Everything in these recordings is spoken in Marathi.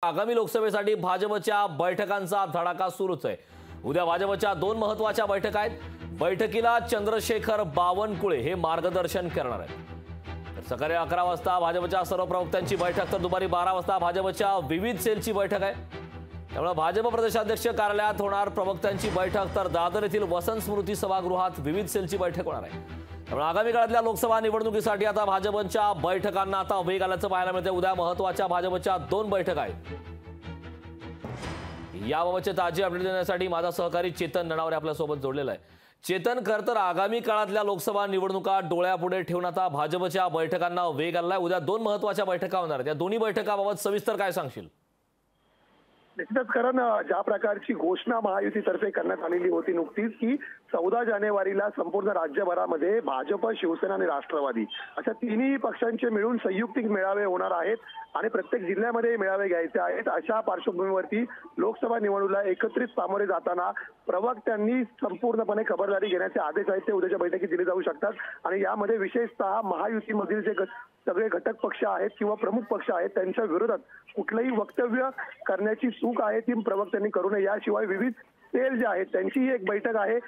आगामी लोकसभेसाठी भाजपच्या बैठकांचा धडाका सुरूच आहे। उद्या भाजपच्या दोन महत्त्वाच्या बैठका आहेत। बैठकीला चंद्रशेखर बावनकुळे हे मार्गदर्शन करणार आहेत। सकाळी 11 वाजता भाजपच्या सर्व प्रवक्त्यांची बैठक, तर दुपारी 12 वाजता भाजपच्या विविध सेलची बैठक आहे। त्यामुळे भाजप प्रदेशाध्यक्ष कार्यालयात होणार प्रवक्त्यांची बैठक, तर दादर येथील वसंत स्मृती सभागृहात विविध सेलची बैठक होणार आहे। त्यामुळे आगामी काळातल्या लोकसभा निवडणुकीसाठी आता भाजपच्या बैठकांना आता वेग आल्याचं पाहायला मिळते। उद्या महत्त्वाच्या भाजपच्या दोन बैठका आहेत। याबाबतचे ताजे अपडेट देण्यासाठी माझा सहकारी चेतन नणावरे आपल्यासोबत जोडलेला आहे। चेतन, खरं तर आगामी काळातल्या लोकसभा निवडणुका डोळ्यापुढे ठेवून आता भाजपच्या बैठकांना वेग आलाय। उद्या दोन महत्त्वाच्या बैठका होणार आहेत। या दोन्ही बैठकांबाबत सविस्तर काय सांगशील? निश्चितच, कारण ज्या प्रकारची घोषणा महायुतीतर्फे करण्यात आलेली होती नुकतीच की 14 जानेवारीला संपूर्ण राज्यभरामध्ये भाजप, शिवसेना आणि राष्ट्रवादी अशा तिन्ही पक्षांचे मिळून संयुक्तिक मेळावे होणार आहेत आणि प्रत्येक जिल्ह्यामध्ये मेळावे घ्यायचे आहेत। अशा पार्श्वभूमीवरती लोकसभा निवडणुकीला एकत्रित सामोरे जाताना प्रवक्त्यांनी संपूर्णपणे खबरदारी घेण्याचे आदेश आहेत ते उद्याच्या बैठकीत दिले जाऊ शकतात। आणि यामध्ये विशेषतः महायुतीमधील जे सगळे घटक पक्ष आहेत किंवा प्रमुख पक्ष आहेत त्यांच्या विरोधात कुठलंही वक्तव्य करण्याची चूक आहे ती प्रवक्त्यांनी करू नये। याशिवाय विविध सेल जे आहेत त्यांची एक बैठक आहे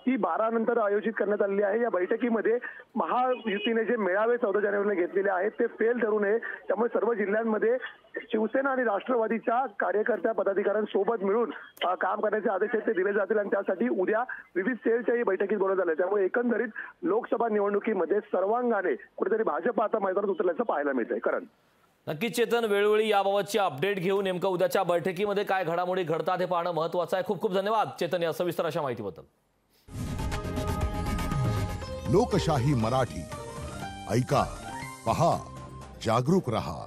ती 12 नंतर आयोजित करण्यात आलेली आहे। या बैठकीमध्ये महायुतीने जे मेळावे 14 जानेवारीला घेतलेले आहेत ते फेल ठरू नये, त्यामुळे सर्व जिल्ह्यांमध्ये शिवसेना आणि राष्ट्रवादीच्या कार्यकर्त्या पदाधिकाऱ्यांसोबत मिळून काम करण्याचे आदेश आहेत ते दिले जातील आणि त्यासाठी उद्या विविध सेलच्याही बैठकीत बोलवण्यात आले। त्यामुळे एकंदरीत लोकसभा निवडणुकीमध्ये सर्वांगाने कुठेतरी भाजप आता मैदानात उतरल्याचं पाहायला मिळतंय। कारण नक्कीच चेतन, वेळोवेळी याबाबतची अपडेट घेऊन नेमकं उद्याच्या बैठकीमध्ये काय घडामोडी घडतात हे पाहणं महत्त्वाचं आहे। खूप खूप धन्यवाद चेतन या सविस्तर अशा माहितीबद्दल। लोकशाही मराठी ऐका, पहा, जागरूक रहा।